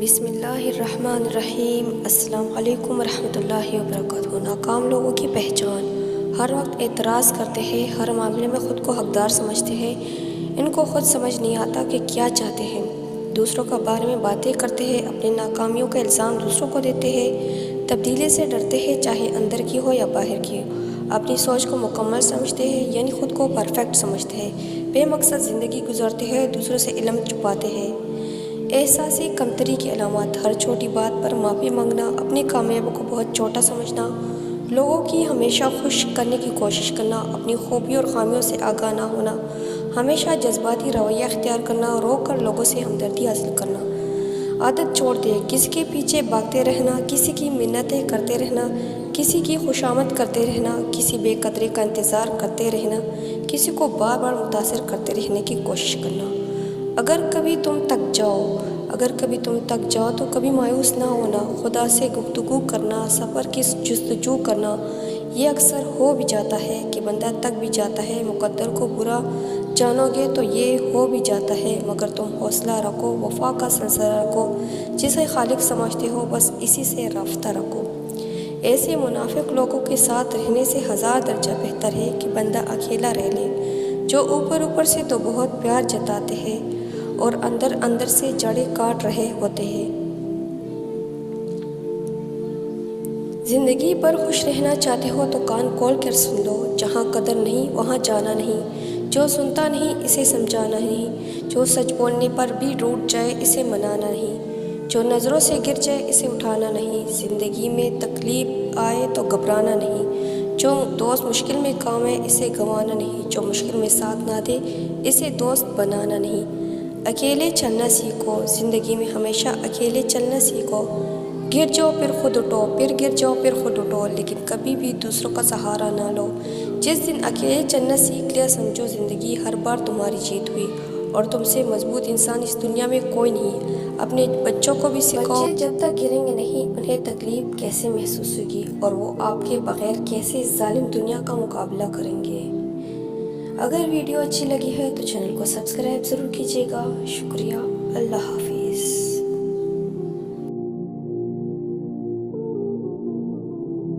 بسم اللہ الرحمن الرحیم۔ السلام علیکم ورحمۃ اللہ وبرکاتہ۔ ناکام لوگوں کی پہچان: ہر وقت اعتراض کرتے ہیں، ہر معاملے میں خود کو حقدار سمجھتے ہیں، ان کو خود سمجھ نہیں آتا کہ کیا چاہتے ہیں، دوسروں کے بارے میں باتیں کرتے ہیں، اپنی ناکامیوں کا الزام دوسروں کو دیتے ہیں، تبدیلی سے ڈرتے ہیں چاہے اندر کی ہو یا باہر کی ہو، اپنی سوچ کو مکمل سمجھتے ہیں یعنی خود کو پرفیکٹ سمجھتے ہیں، بے مقصد زندگی گزارتے ہیں، دوسروں سے علم چھپاتے ہیں۔ احساسی کمتری کی علامات: ہر چھوٹی بات پر معافی مانگنا، اپنی کامیابی کو بہت چھوٹا سمجھنا، لوگوں کی ہمیشہ خوش کرنے کی کوشش کرنا، اپنی خوبیوں اور خامیوں سے آگاہ نہ ہونا، ہمیشہ جذباتی رویہ اختیار کرنا، رو کر لوگوں سے ہمدردی حاصل کرنا۔ عادت چھوڑ دیں: کسی کے پیچھے بھاگتے رہنا، کسی کی منتیں کرتے رہنا، کسی کی خوشامد کرتے رہنا، کسی بے قدری کا انتظار کرتے رہنا، کسی کو بار بار متاثر کرتے رہنے کی کوشش کرنا۔ اگر کبھی تم تک جاؤ تو کبھی مایوس نہ ہونا، خدا سے گفتگو کرنا، سفر کی جستجو کرنا۔ یہ اکثر ہو بھی جاتا ہے کہ بندہ تک بھی جاتا ہے، مقدر کو برا جانو گے تو یہ ہو بھی جاتا ہے، مگر تم حوصلہ رکھو، وفا کا سلسلہ رکھو، جسے خالق سمجھتے ہو بس اسی سے رابطہ رکھو۔ ایسے منافق لوگوں کے ساتھ رہنے سے 1000 درجہ بہتر ہے کہ بندہ اکیلا رہ لے، جو اوپر سے تو بہت پیار جتاتے ہیں اور اندر سے جڑیں کاٹ رہے ہوتے ہیں۔ زندگی پر خوش رہنا چاہتے ہو تو کان کھول کر سن لو، جہاں قدر نہیں وہاں جانا نہیں، جو سنتا نہیں اسے سمجھانا نہیں، جو سچ بولنے پر بھی ٹوٹ جائے اسے منانا نہیں، جو نظروں سے گر جائے اسے اٹھانا نہیں، زندگی میں تکلیف آئے تو گھبرانا نہیں، جو دوست مشکل میں کام ہے اسے گنوانا نہیں، جو مشکل میں ساتھ نہ دے اسے دوست بنانا نہیں۔ اکیلے چلنا سیکھو: زندگی میں ہمیشہ اکیلے چلنا سیکھو، گر جاؤ پھر خود اٹھو، پھر گر جاؤ پھر خود اٹھو، لیکن کبھی بھی دوسروں کا سہارا نہ لو۔ جس دن اکیلے چلنا سیکھ لیا سمجھو زندگی ہر بار تمہاری جیت ہوئی، اور تم سے مضبوط انسان اس دنیا میں کوئی نہیں۔ اپنے بچوں کو بھی سکھاؤ، بچے جب تک گریں گے نہیں انہیں تکلیف کیسے محسوس ہوگی، اور وہ آپ کے بغیر کیسے ظالم دنیا کا مقابلہ کریں گے۔ اگر ویڈیو اچھی لگی ہے تو چینل کو سبسکرائب ضرور کیجیے گا۔ شکریہ۔ اللہ حافظ۔